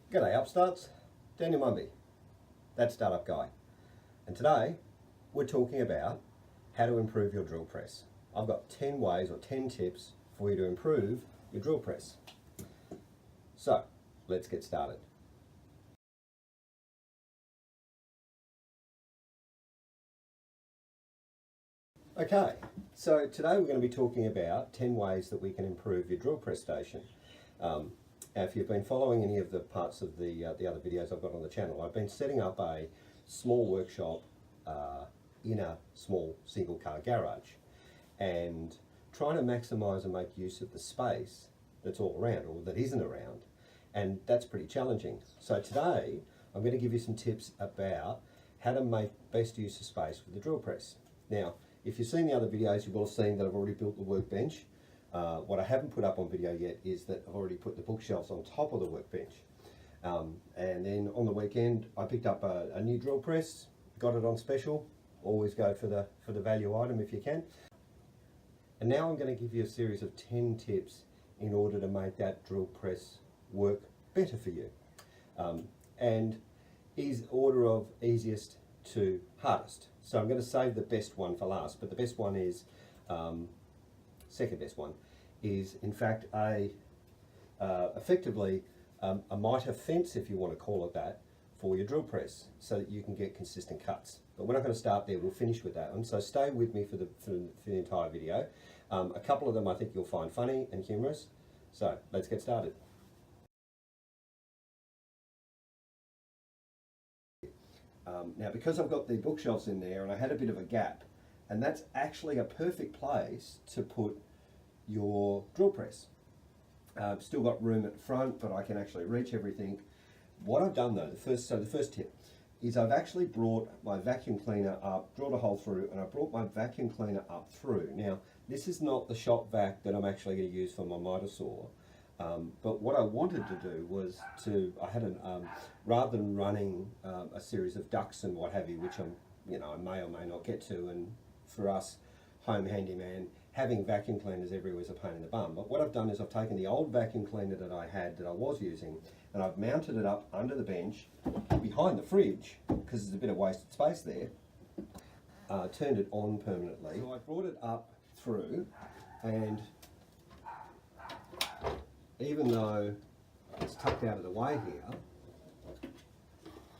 G'day upstarts, Daniel Mumby, that startup guy. And today we're talking about how to improve your drill press. I've got 10 ways or 10 tips for you to improve your drill press. So let's get started. Okay, so today we're going to be talking about 10 ways that we can improve your drill press station. If you've been following any of the parts of the other videos I've got on the channel, I've been setting up a small workshop in a small single car garage and trying to maximise and make use of the space that's all around or that isn't around, and that's pretty challenging. So today I'm going to give you some tips about how to make best use of space with the drill press. Now, if you've seen the other videos, you will have seen that I've already built the workbench. What I haven't put up on video yet is that I've already put the bookshelves on top of the workbench. And then on the weekend, I picked up a new drill press, got it on special. Always go for the value item if you can. And now I'm going to give you a series of 10 tips in order to make that drill press work better for you. And is order of easiest to hardest. So I'm going to save the best one for last, but the best one is, second best one, is in fact effectively a mitre fence, if you want to call it that, for your drill press so that you can get consistent cuts. But we're not going to start there, we'll finish with that one. So stay with me for the entire video. A couple of them I think you'll find funny and humorous. So let's get started. Now, because I've got the bookshelves in there and I had a bit of a gap, and that's actually a perfect place to put your drill press. Still got room at the front, but I can actually reach everything. What I've done though, the first tip, is I've actually brought my vacuum cleaner up, drilled a hole through, and I brought my vacuum cleaner up through. Now, this is not the shop vac that I'm actually going to use for my miter saw. But what I wanted to do was rather than running a series of ducts and what have you, which I may or may not get to, and for us home handyman, having vacuum cleaners everywhere is a pain in the bum. But what I've done is I've taken the old vacuum cleaner that I was using, and I've mounted it up under the bench behind the fridge because there's a bit of wasted space there. Turned it on permanently. So I brought it up through, and even though it's tucked out of the way here,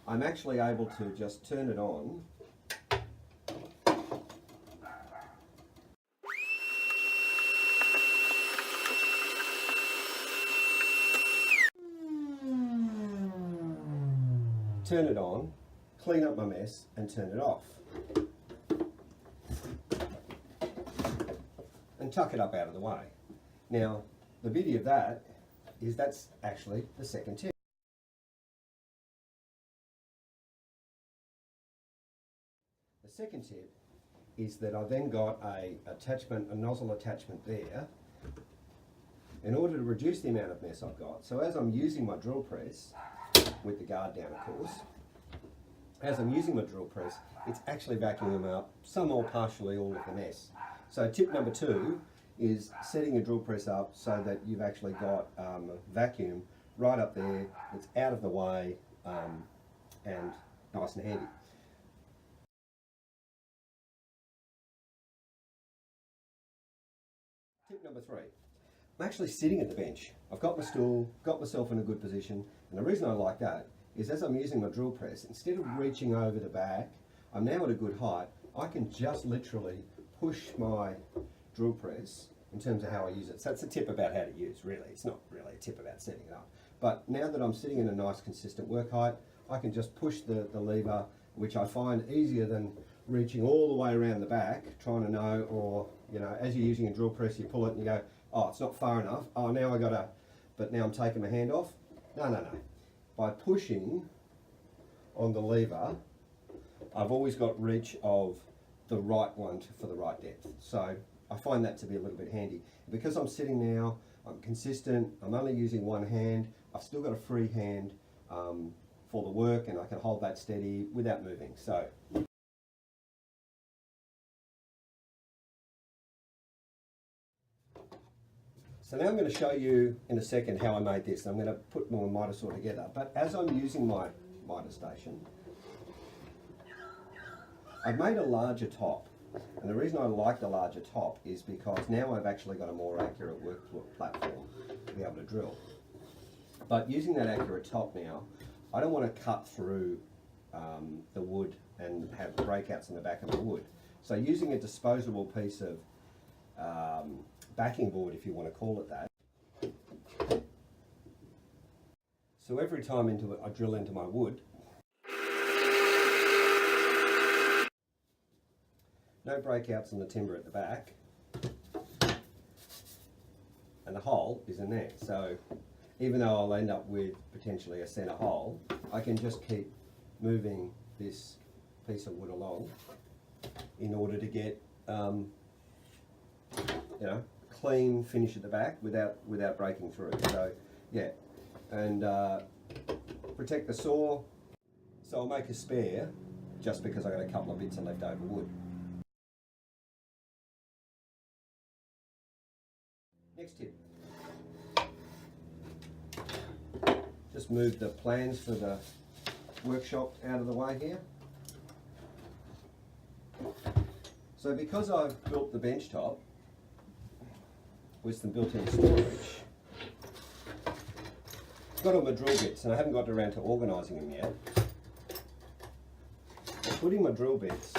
I'm actually able to just turn it on clean up my mess and turn it off and tuck it up out of the way. Now, the beauty of that is that's actually the second tip. The second tip is that I then got a nozzle attachment there in order to reduce the amount of mess I've got. So as I'm using my drill press, with the guard down of course, as I'm using my drill press, it's actually vacuuming up some or partially all of the mess. So tip number 2 is setting your drill press up so that you've actually got vacuum right up there, it's out of the way and nice and handy. Tip number 3. I'm actually sitting at the bench. I've got my stool, got myself in a good position, and the reason I like that is as I'm using my drill press, instead of reaching over the back, I'm now at a good height, I can just literally push my drill press in terms of how I use it. So that's a tip about how to use, really. It's not really a tip about setting it up. But now that I'm sitting in a nice consistent work height, I can just push the lever, which I find easier than reaching all the way around the back, trying to know, or, as you're using a drill press, you pull it and you go, oh, it's not far enough. Oh, now but now I'm taking my hand off. No. By pushing on the lever, I've always got reach of the right one for the right depth. So I find that to be a little bit handy. Because I'm sitting now, I'm consistent, I'm only using one hand, I've still got a free hand for the work, and I can hold that steady without moving. So now I'm going to show you in a second how I made this. I'm going to put my miter saw together, but as I'm using my miter station, I've made a larger top. And the reason I like the larger top is because now I've actually got a more accurate work platform to be able to drill. But using that accurate top now, I don't want to cut through the wood and have breakouts in the back of the wood. So using a disposable piece of backing board, if you want to call it that. So every time I drill into my wood, no breakouts in the timber at the back, and the hole is in there. So even though I'll end up with potentially a centre hole, I can just keep moving this piece of wood along in order to get clean finish at the back without breaking through. So yeah, and protect the saw. So I'll make a spare just because I got a couple of bits of leftover wood. Next tip. Just move the plans for the workshop out of the way here. So because I've built the bench top with some built-in storage, I've got all my drill bits and I haven't got around to organising them yet. Putting my drill bits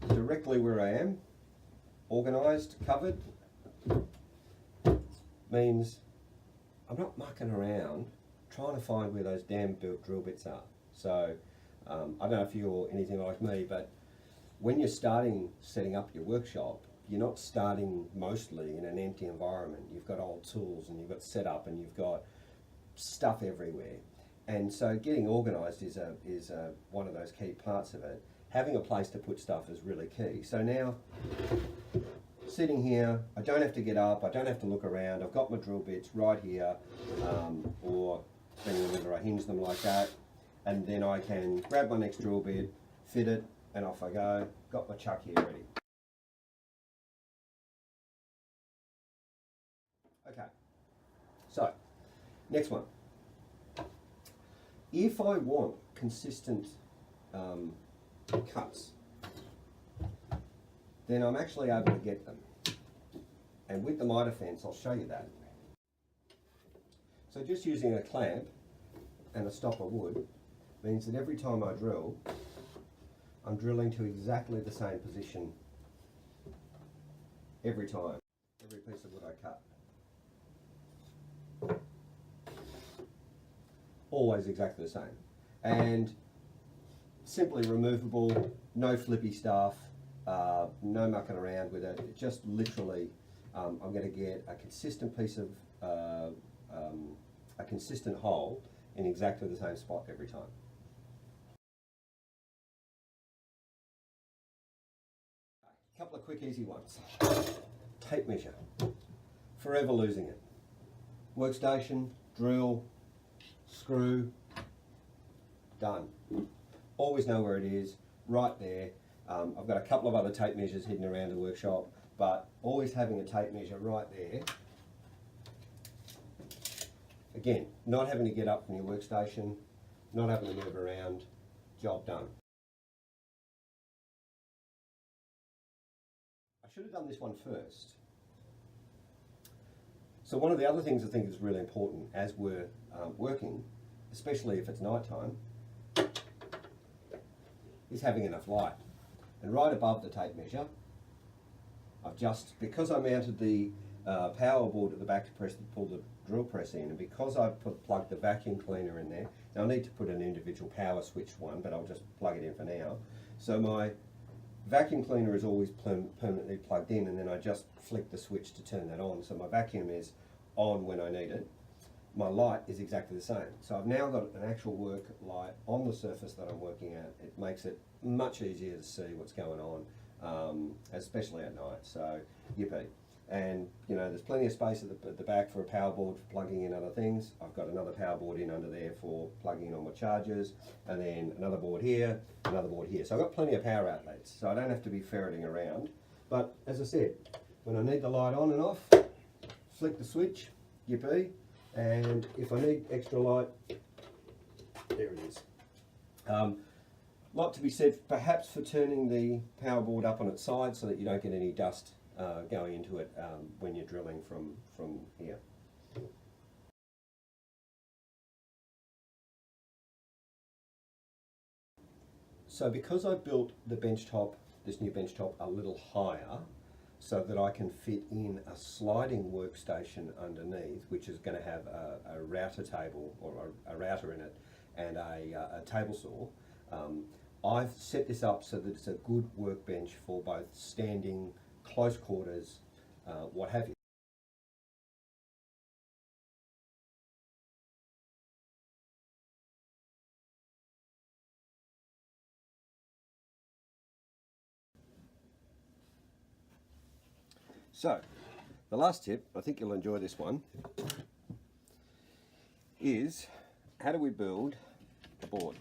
directly where I am, organised, covered, means I'm not mucking around trying to find where those damn drill bits are. So I don't know if you're anything like me, but when you're setting up your workshop, you're not starting mostly in an empty environment. You've got old tools and you've got setup and you've got stuff everywhere. And so getting organised is one of those key parts of it. Having a place to put stuff is really key. So now, sitting here, I don't have to get up, I don't have to look around, I've got my drill bits right here, or depending on whether I hinge them like that, and then I can grab my next drill bit, fit it, and off I go. Got my chuck here ready. Okay, so next one. If I want consistent cuts, then I'm actually able to get them. And with the miter fence, I'll show you that. So just using a clamp and a stop of wood means that every time I drill, I'm drilling to exactly the same position every time, every piece of wood I cut. Always exactly the same. And simply removable, no flippy stuff, no mucking around with it. Just literally, I'm going to get a consistent piece of, a consistent hole in exactly the same spot every time. A couple of quick easy ones. Tape measure. Forever losing it. Workstation, drill, screw, done. Always know where it is, right there. I've got a couple of other tape measures hidden around the workshop, but always having a tape measure right there. Again, not having to get up from your workstation, not having to move around, job done. I should have done this one first. So one of the other things I think is really important as we're working, especially if it's night time, is having enough light. And right above the tape measure, I've just, because I mounted the power board at the back to pull the drill press in, and because I've plugged the vacuum cleaner in there, now I need to put an individual power switch one, but I'll just plug it in for now. So my vacuum cleaner is always permanently plugged in, and then I just flick the switch to turn that on. So my vacuum is on when I need it. My light is exactly the same. So I've now got an actual work light on the surface that I'm working at. It makes it much easier to see what's going on, especially at night. So yippee. And you know, there's plenty of space at the back for a power board for plugging in other things. I've got another power board in under there for plugging in all my chargers, and then another board here, another board here. So I've got plenty of power outlets, so I don't have to be ferreting around. But as I said, when I need the light on and off, flick the switch, yippee, and if I need extra light, there it is. Lot to be said perhaps for turning the power board up on its side so that you don't get any dust going into it when you're drilling from here. So because I built the bench top, this new bench top, a little higher so that I can fit in a sliding workstation underneath, which is going to have a router table or a router in it and a table saw, I've set this up so that it's a good workbench for both standing, close quarters, what have you. So, the last tip, I think you'll enjoy this one, is how do we build a board?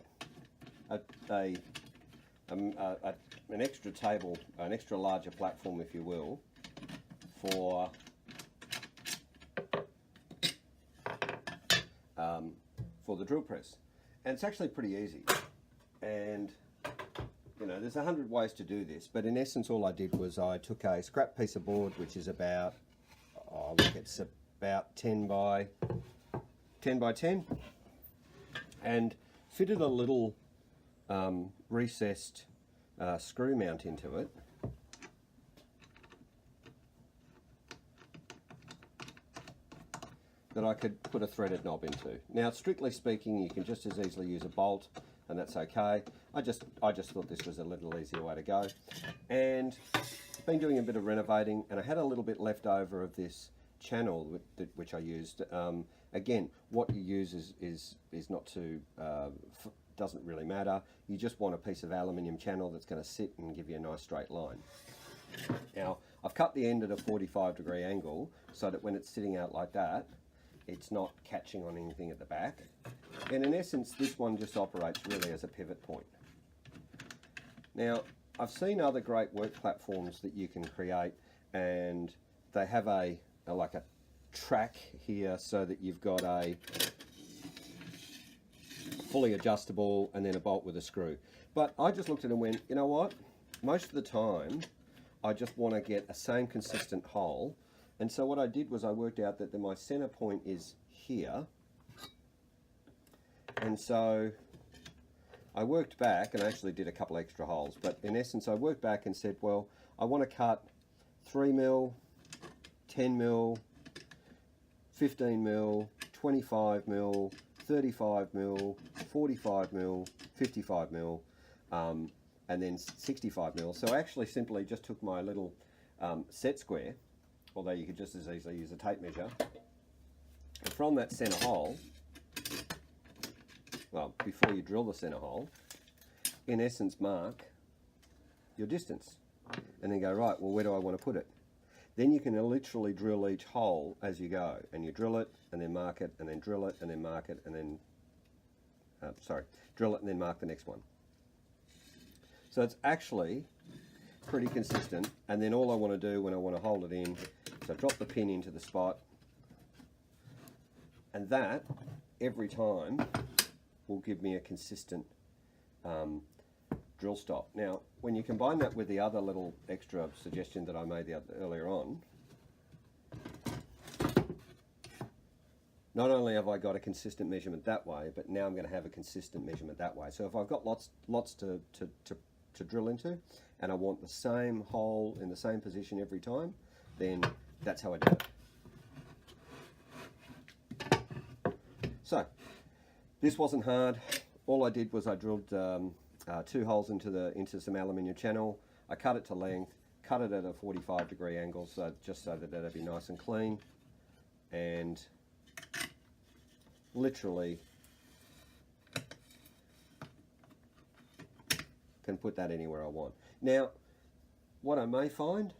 An extra table, an extra larger platform, if you will, for the drill press. And it's actually pretty easy. And you know, there's 100 ways to do this, but in essence all I did was I took a scrap piece of board, which is about, it's about 10 by 10, and fitted a little recessed screw mount into it. That I could put a threaded knob into. Now, strictly speaking, you can just as easily use a bolt, and that's okay. I just thought this was a little easier way to go. And I've been doing a bit of renovating, and I had a little bit left over of this channel which I used. Again, what you use is not too, doesn't really matter. You just want a piece of aluminium channel that's going to sit and give you a nice straight line. Now, I've cut the end at a 45-degree angle so that when it's sitting out like that, it's not catching on anything at the back. And in essence, this one just operates really as a pivot point. Now, I've seen other great work platforms that you can create, and they have like a track here so that you've got a fully adjustable and then a bolt with a screw. But I just looked at it and went, you know what? Most of the time, I just want to get a same consistent hole. And so what I did was I worked out that my center point is here. And so I worked back and I actually did a couple extra holes. But in essence, I worked back and said, well, I want to cut 3 mil, 10 mil, 15 mil, 25 mil, 35 mil, 45 mil, 55 mil, and then 65 mil. So I actually simply just took my little set square, although you could just as easily use a tape measure, and from that center hole, well, before you drill the center hole, in essence mark your distance, and then go, right, well, where do I want to put it? Then you can literally drill each hole as you go, and you drill it, and then mark it, and then drill it, and then mark it, and then, drill it and then mark the next one. So it's actually pretty consistent, and then all I want to do when I want to hold it in is I drop the pin into the spot, and that, every time, will give me a consistent drill stop. Now, when you combine that with the other little extra suggestion that I made earlier on, not only have I got a consistent measurement that way, but now I'm going to have a consistent measurement that way. So if I've got lots to drill into, and I want the same hole in the same position every time, then that's how I do it. So, this wasn't hard. All I did was I drilled 2 holes into some aluminium channel. I cut it to length, cut it at a 45-degree angle, so just so that it'd be nice and clean, and literally can put that anywhere I want. Now, what I may find,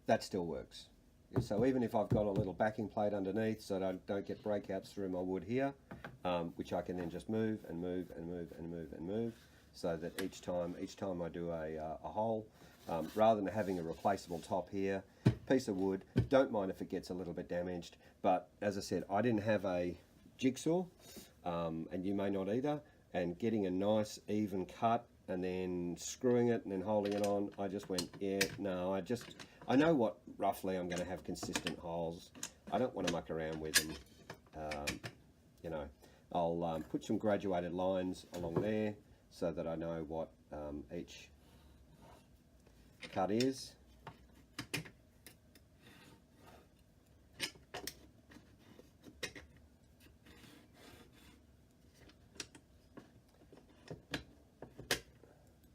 that still works. So even if I've got a little backing plate underneath so that I don't get breakouts through my wood here, which I can then just move and move and move and move and move, so that each time I do a hole, rather than having a replaceable top here, piece of wood, don't mind if it gets a little bit damaged, but as I said, I didn't have a jigsaw, and you may not either, and getting a nice even cut and then screwing it and then holding it on, I just went, yeah, no, I know what roughly I'm going to have consistent holes. I don't want to muck around with them. You know, I'll put some graduated lines along there so that I know what each cut is.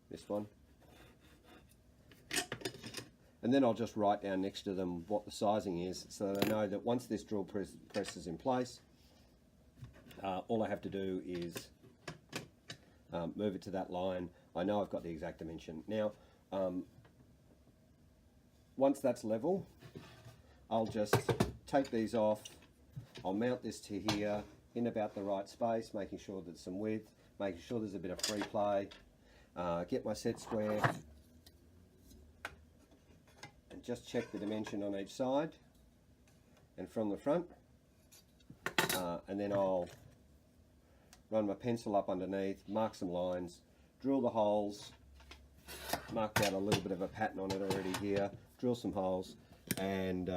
This one. And then I'll just write down next to them what the sizing is, so that I know that once this drill press is in place, all I have to do is move it to that line. I know I've got the exact dimension. Now, once that's level, I'll just take these off. I'll mount this to here in about the right space, making sure there's some width, making sure there's a bit of free play. Get my set square and just check the dimension on each side and from the front, and then I'll run my pencil up underneath, mark some lines, drill the holes, marked out a little bit of a pattern on it already here, drill some holes, and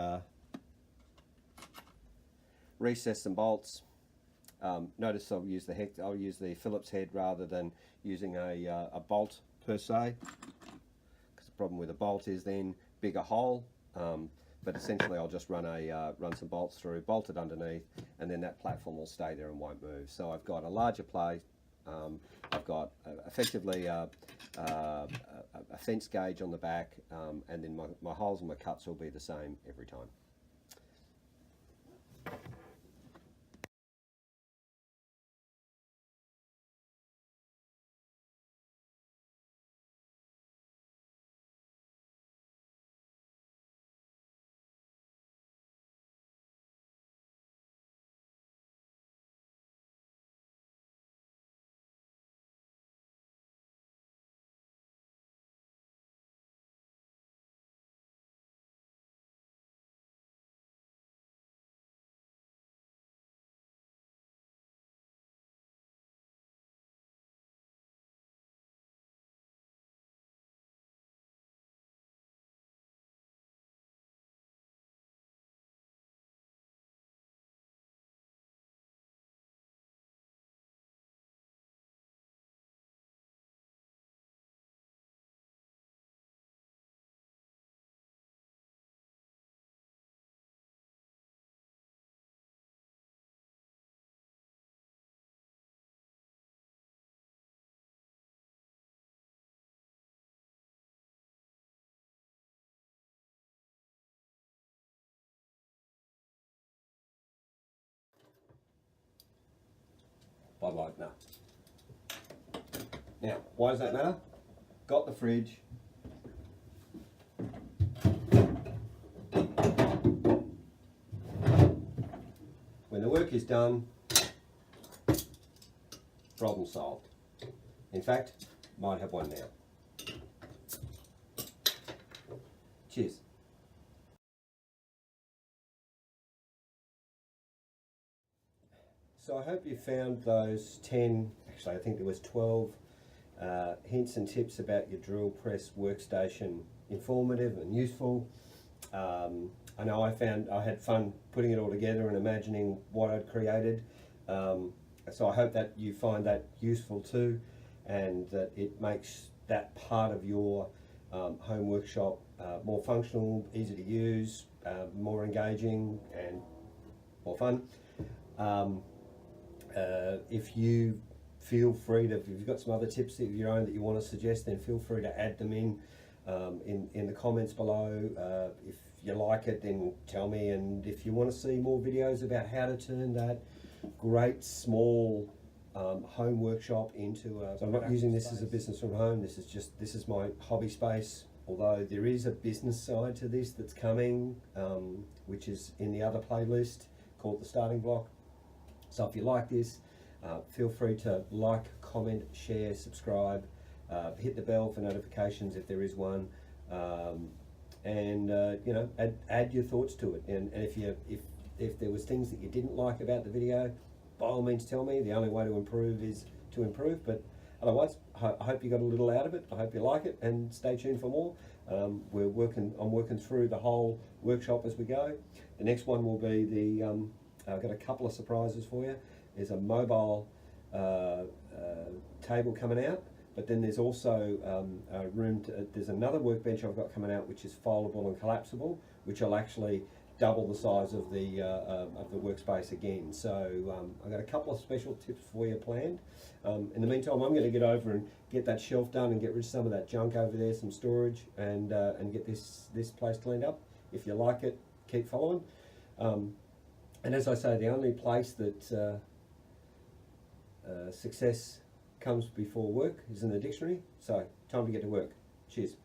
recess some bolts. Notice I'll use the Phillips head rather than using a bolt per se, because the problem with a bolt is then bigger hole. But essentially I'll just run some bolts through, bolt it underneath, and then that platform will stay there and won't move. So I've got a larger plate. I've got effectively a fence gauge on the back, and then my holes and my cuts will be the same every time. Like that. Now, why does that matter? Got the fridge. When the work is done, problem solved. In fact, might have one now. Cheers. So I hope you found those 10, actually I think there was 12 hints and tips about your drill press workstation informative and useful. I know I had fun putting it all together and imagining what I'd created. So I hope that you find that useful too, and that it makes that part of your home workshop more functional, easy to use, more engaging and more fun. If you feel free to, if you've got some other tips of your own that you want to suggest, then feel free to add them in the comments below. If you like it, then tell me, and if you want to see more videos about how to turn that great small home workshop into a, so I'm not using this as a business from home, this is my hobby space, although there is a business side to this that's coming, which is in the other playlist called The Starting Block. So if you like this, Feel free to like, comment, share, subscribe, hit the bell for notifications if there is one, and you know, add your thoughts to it. And if there was things that you didn't like about the video, by all means tell me. The only way to improve is to improve, but otherwise I hope you got a little out of it. I hope you like it, and stay tuned for more. I'm working through the whole workshop as we go. The next one will be the I've got a couple of surprises for you. There's a mobile table coming out, but then there's also a room there's another workbench I've got coming out which is foldable and collapsible, which will actually double the size of the workspace again. So I've got a couple of special tips for you planned. In the meantime, I'm going to get over and get that shelf done and get rid of some of that junk over there, some storage, and get this place cleaned up. If you like it, keep following. And as I say, the only place that success comes before work is in the dictionary. So time to get to work. Cheers.